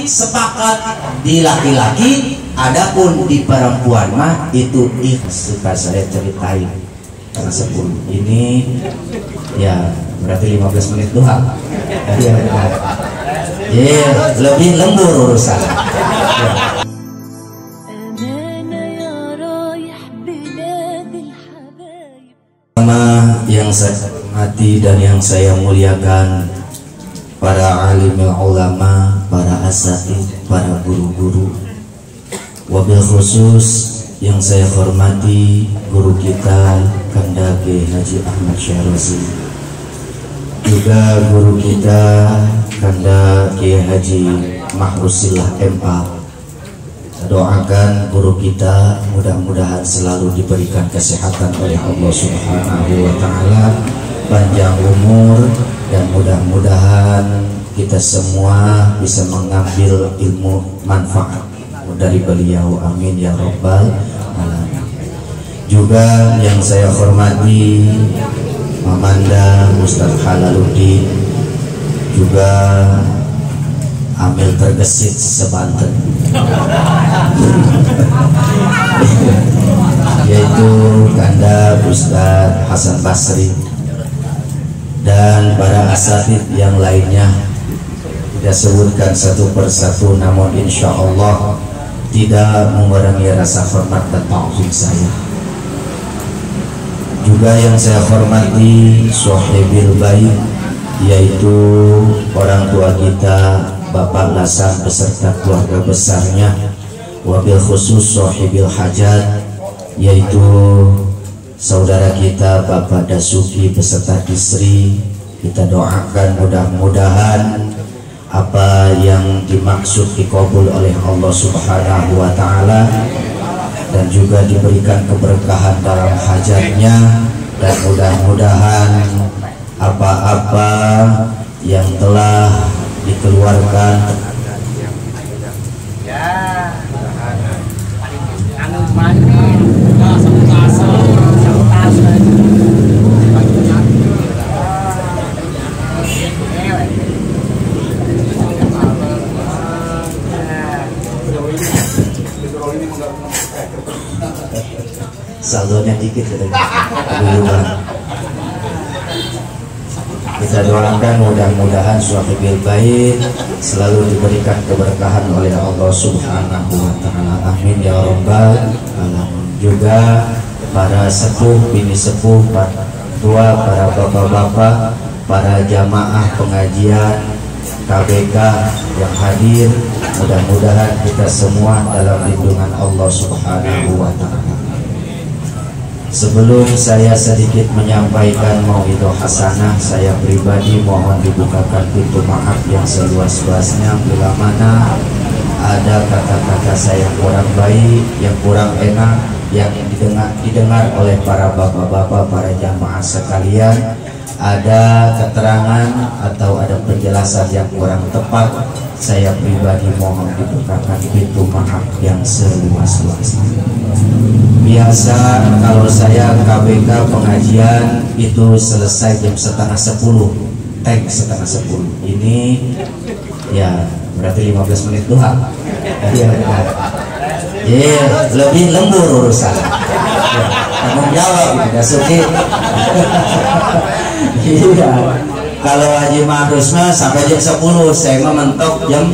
sepakat di laki-laki, adapun di perempuan mah itu suka saya ceritain karena 10 ini ya berarti 15 menit doang. Ya, lebih lembur urusan. Yang saya hormati dan yang saya muliakan, para alimul ulama, para asatidz, para guru-guru, wabil khusus yang saya hormati guru kita Kanda Kiai Haji Ahmad Syahrozi, juga guru kita Kanda Kiai Haji Mahrusillah MA. Doakan guru kita mudah-mudahan selalu diberikan kesehatan oleh Allah Subhanahu wa Ta'ala, panjang umur, dan mudah-mudahan kita semua bisa mengambil ilmu manfaat dari beliau, amin ya rabbal alamin. Juga yang saya hormati Mamanda Ustaz Halaluddin, juga ambil tergesit sebanten, yaitu Kanda Ustaz Hasan Basri dan para asatidz yang lainnya. Tidak sebutkan satu persatu, namun insya Allah tidak mengurangi rasa hormat dan ta'zim saya. Juga yang saya hormati Sohibil Baik, yaitu orang tua kita Bapak Hasan beserta keluarga besarnya, wabil khusus Sohibil Hajat, yaitu saudara kita Bapak Dasuki beserta istri. Kita doakan mudah-mudahan apa yang dimaksud dikabul oleh Allah Subhanahu wa Ta'ala, dan juga diberikan keberkahan dalam hajatnya, dan mudah-mudahan apa-apa yang telah dikeluarkan saldonya dikit gitu. Kita doakan mudah-mudahan Sohibil Baik selalu diberikan keberkahan oleh Allah Subhanahu wa Ta'ala, amin ya rabbal alamin. Juga para sepuh, bini sepuh, para tua, para bapak-bapak, para jamaah pengajian KBK yang hadir, mudah-mudahan kita semua dalam lindungan Allah Subhanahu wa Ta'ala. Sebelum saya sedikit menyampaikan mauidhah hasanah, saya pribadi mohon dibukakan pintu maaf yang seluas-luasnya bila mana ada kata-kata saya kurang baik, yang kurang enak, yang didengar oleh para bapak-bapak, para jamaah sekalian, ada keterangan atau ada penjelasan yang kurang tepat, saya pribadi mohon dibukakan pintu maaf yang seluas-luasnya. Biasa kalau saya KBK pengajian itu selesai jam 9:30, tank 9:30. Ini ya berarti 15 menit doang. Ya, lebih lembur urusan. Ya, tanggung jawab tidak suki. Iya. Kalau Haji Mahdus mah sampai jam 10, saya mah mentok jam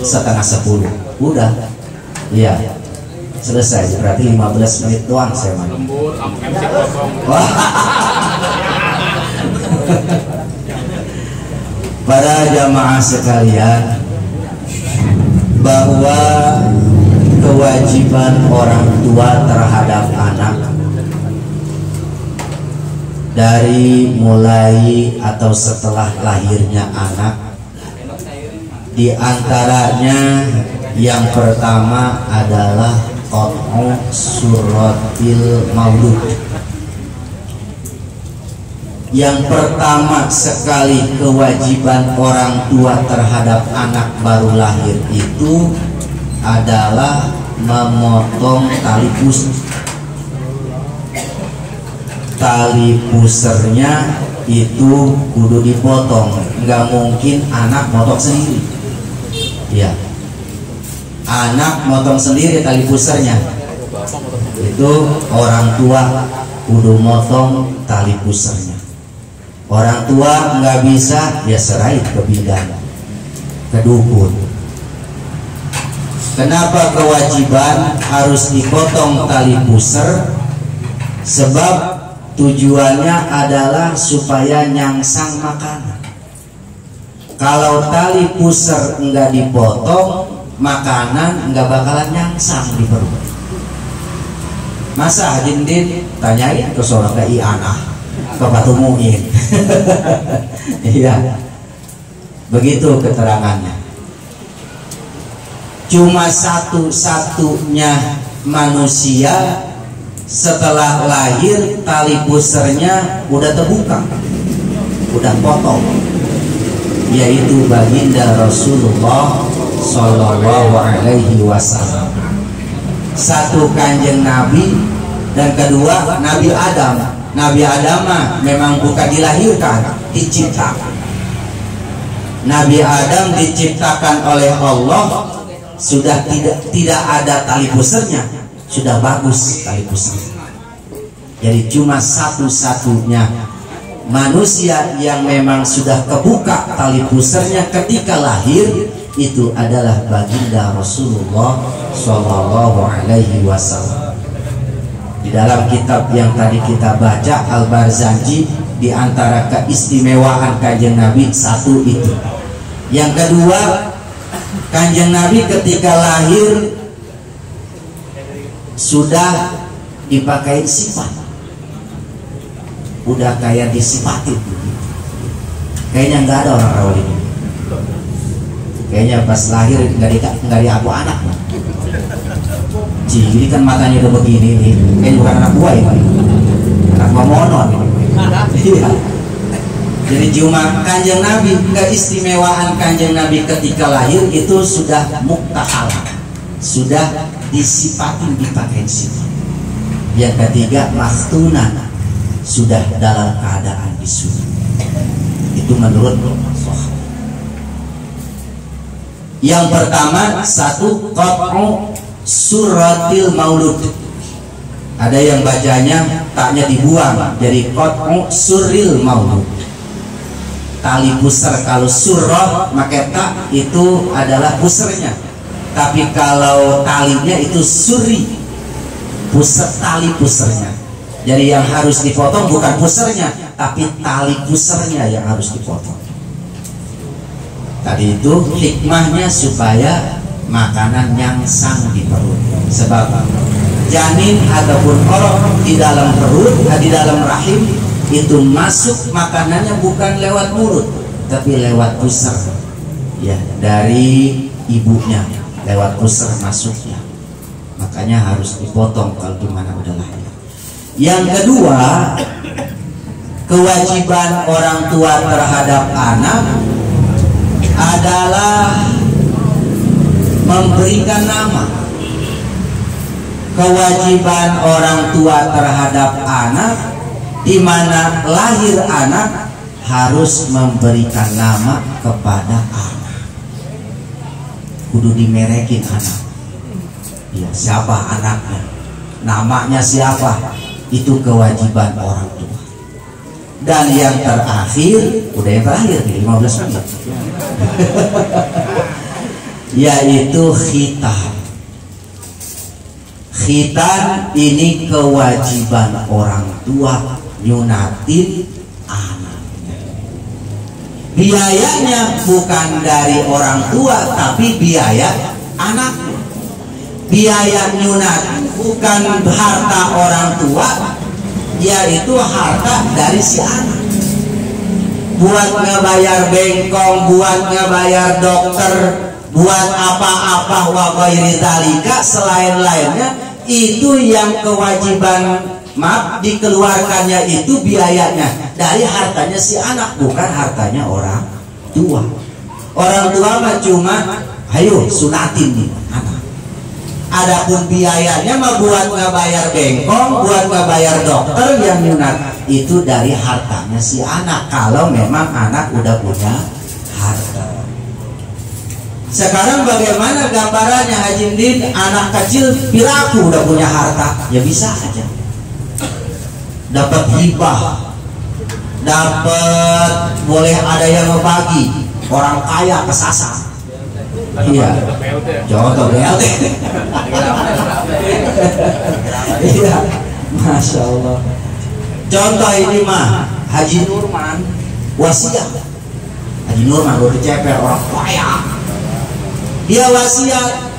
9:30. Udah. Iya. Selesai, berarti 15 menit doang saya main. Para jamaah sekalian, bahwa kewajiban orang tua terhadap anak dari mulai atau setelah lahirnya anak, di antaranya yang pertama adalah qat'u suratil maulud. Yang pertama sekali kewajiban orang tua terhadap anak baru lahir itu adalah memotong tali pusar. Tali pusernya itu kudu dipotong, nggak mungkin anak motong sendiri. Ya, anak motong sendiri tali pusarnya. Itu orang tua kudu motong tali pusarnya. Orang tua nggak bisa, ya serahin ke bidan, ke dukun. Kenapa kewajiban harus dipotong tali pusar? Sebab tujuannya adalah supaya nyangsang makanan. Kalau tali pusar nggak dipotong, makanan nggak bakalan nyangsang di perut. Masa Haji Din tanyain ke seorang ke Ianah, ke Batu Muin. Iya, begitu keterangannya. Cuma satu-satunya manusia setelah lahir tali pusarnya udah terbuka, udah potong, yaitu baginda Rasulullah Sallallahu Alaihi Wasallam. Satu Kanjeng Nabi, dan kedua Nabi Adam. Nabi Adam memang bukan dilahirkan, diciptakan. Nabi Adam diciptakan oleh Allah, sudah tidak ada tali pusarnya, sudah bagus tali pusarnya. Jadi cuma satu-satunya manusia yang memang sudah kebuka tali pusarnya ketika lahir, itu adalah baginda Rasulullah Shallallahu Alaihi Wasallam. Di dalam kitab yang tadi kita baca Al-Barzanji, di antara keistimewaan Kanjeng Nabi satu itu. Yang kedua, Kanjeng Nabi ketika lahir sudah dipakai sifat, udah kayak disifatin. Kayaknya nggak ada orang rawat ini. Kayaknya pas lahir nggak diaku anak. Ini kan matanya udah begini nih. Kayaknya bukan anak gua ini. Anak gua monon. Iya. Jadi cuma Kanjeng Nabi, keistimewaan Kanjeng Nabi ketika lahir itu sudah muktahala, sudah disifatin, dipakai sifat. Yang ketiga, maktunan, sudah dalam keadaan disuruh. Itu menurut sahabat. Yang pertama, satu, qat'u suratil maulud. Ada yang bacanya taknya dibuang, jadi qat'u suril maulud. Tali pusar, kalau surah pakai tak itu adalah pusarnya, tapi kalau talinya itu suri, pusar, tali pusarnya. Jadi yang harus dipotong bukan pusarnya, tapi tali pusarnya yang harus dipotong. Tadi itu hikmahnya supaya makanan nyangsang di perut. Sebab janin ataupun orang di dalam perut, di dalam rahim, itu masuk makanannya bukan lewat mulut, tapi lewat pusar. Ya, dari ibunya lewat pusar masuknya. Makanya harus dipotong kalau dimana udah lahir. Yang kedua, kewajiban orang tua terhadap anak adalah memberikan nama. Kewajiban orang tua terhadap anak, di mana lahir anak, harus memberikan nama kepada anak. Kudu dimerekin anak. Ya, siapa anaknya, namanya siapa, itu kewajiban orang tua. Dan yang terakhir, udah yang terakhir 15 menit, yaitu khitan. Khitan ini kewajiban orang tua nyunatin anaknya. Biayanya bukan dari orang tua, tapi biaya anaknya. Biaya nyunatin bukan harta orang tua, yaitu harta dari si anak. Buat ngebayar bengkong, buat ngebayar dokter, buat apa-apa wa ghairi dzalika, selain lainnya, itu yang kewajiban dikeluarkannya itu biayanya dari hartanya si anak, bukan hartanya orang tua. Orang tua mah cuma ayo sunatin nih anak. Adapun biayanya mah buat ngebayar bengkong, buat ngebayar dokter yang nyunat, itu dari hartanya si anak, kalau memang anak udah punya harta. Sekarang bagaimana gambarannya Haji Din? Anak kecil piraku udah punya harta, ya bisa aja dapat hibah, dapat, boleh ada yang ngebagi, orang kaya kesasar. Iya, contoh BLT. Iya, masya Allah. Contoh ini mah Haji Nurman wasiat. Haji Nurman udah ceper orang kaya. Dia wasiat,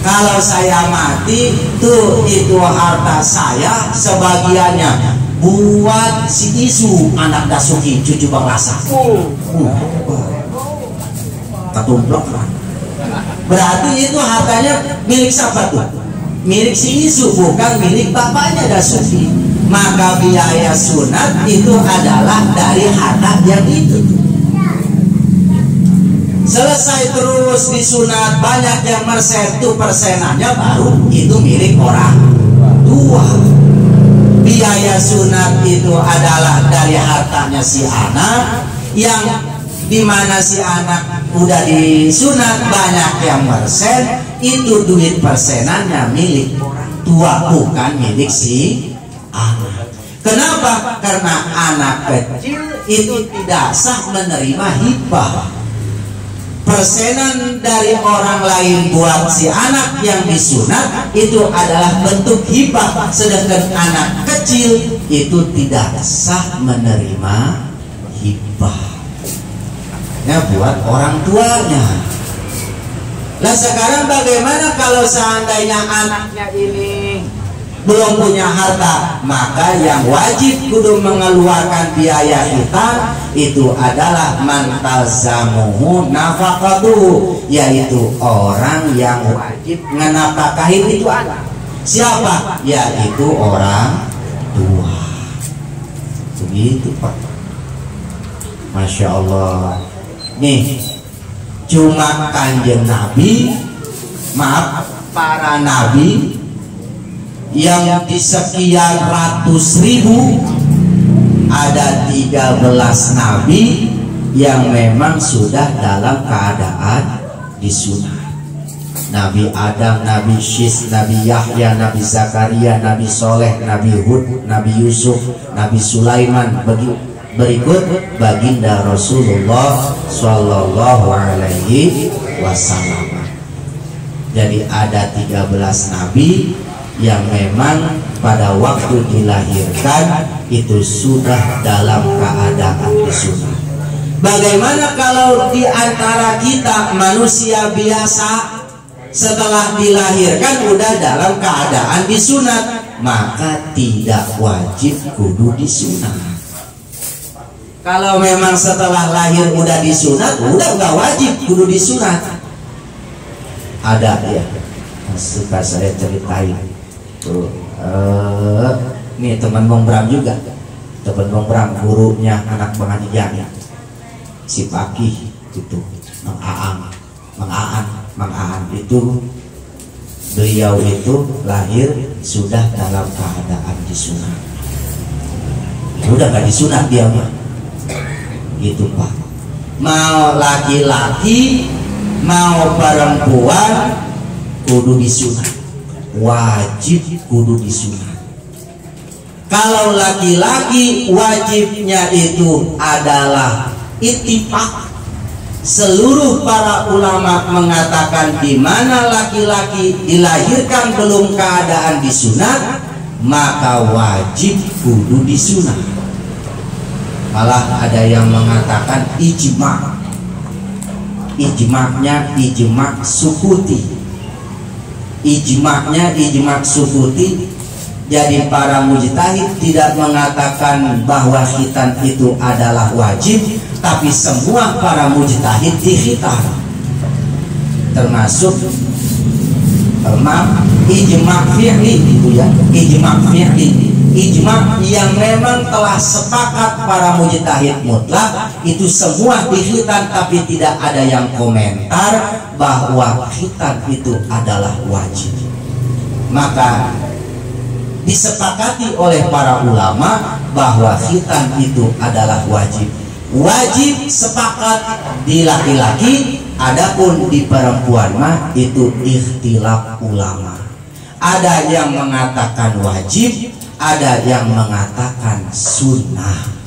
kalau saya mati tuh itu harta saya sebagiannya buat si Isu anak Dasuki cucu Bang Lasa. Ketumplok kan. Berarti itu hartanya milik siapa tuh? Milik si Isu, bukan milik bapaknya Dasuki. Maka biaya sunat itu adalah dari harta yang itu. Selesai terus disunat, banyak yang mersen, itu persenannya baru itu milik orang tua. Biaya sunat itu adalah dari hartanya si anak, yang dimana si anak udah disunat banyak yang persen, itu duit persenannya milik orang tua, bukan milik si anak. Kenapa? Karena anak kecil itu tidak sah menerima hibah. Persenan dari orang lain buat si anak yang disunat itu adalah bentuk hibah, sedangkan anak kecil itu tidak sah menerima hibah ya buat orang tuanya. Nah sekarang bagaimana kalau seandainya anaknya ini belum punya harta? Maka yang wajib kudu mengeluarkan biaya hitam itu adalah mantalzamuhu nafaqatuhu, yaitu orang yang wajib ngenapakahin itu anak. Siapa? Yaitu orang tua. Begitu Pak. Masya Allah. Nih, cuma Kanjeng Nabi, maaf, para nabi yang di sekian ratus ribu ada 13 nabi yang memang sudah dalam keadaan disunat. Nabi Adam, Nabi Syis, Nabi Yahya, Nabi Zakaria, Nabi Soleh, Nabi Hud, Nabi Yusuf, Nabi Sulaiman. Berikut baginda Rasulullah Shallallahu Alaihi Wasallam. Jadi ada 13 nabi yang memang pada waktu dilahirkan itu sudah dalam keadaan disunat. Bagaimana kalau di antara kita manusia biasa setelah dilahirkan udah dalam keadaan disunat? Maka tidak wajib kudu disunat. Kalau memang setelah lahir udah disunat, udah nggak wajib kudu disunat. Ada ya, suka saya ceritain. Nih teman Bang Bram juga, teman Bang Bram, gurunya anak Bang Haji Jani, si Pakih itu, Mang Aan itu, beliau itu lahir sudah dalam keadaan disunat. Udah gak disunat dia mah, gitu Pak. Mau laki-laki mau perempuan kudu disunat. Wajib kudu disunat. Kalau laki-laki wajibnya itu adalah ittifaq. Seluruh para ulama mengatakan di mana laki-laki dilahirkan belum keadaan disunat, maka wajib kudu disunat. Malah ada yang mengatakan ijma'. Ijma'nya ijma' sukuti. Ijma'nya ijma' sukuti. Jadi para mujtahid tidak mengatakan bahwa khitan itu adalah wajib, tapi semua para mujtahid dikhitan, termasuk ijma' fi'li itu ya, ijma' fi'li, ijma' yang memang telah sepakat para mujtahid mutlak itu semua dikhitan, tapi tidak ada yang komentar bahwa khitan itu adalah wajib. Maka disepakati oleh para ulama bahwa khitan itu adalah wajib. Wajib sepakat di laki-laki, Adapun di perempuan mah itu ikhtilaf ulama. Ada yang mengatakan wajib, ada yang mengatakan sunnah.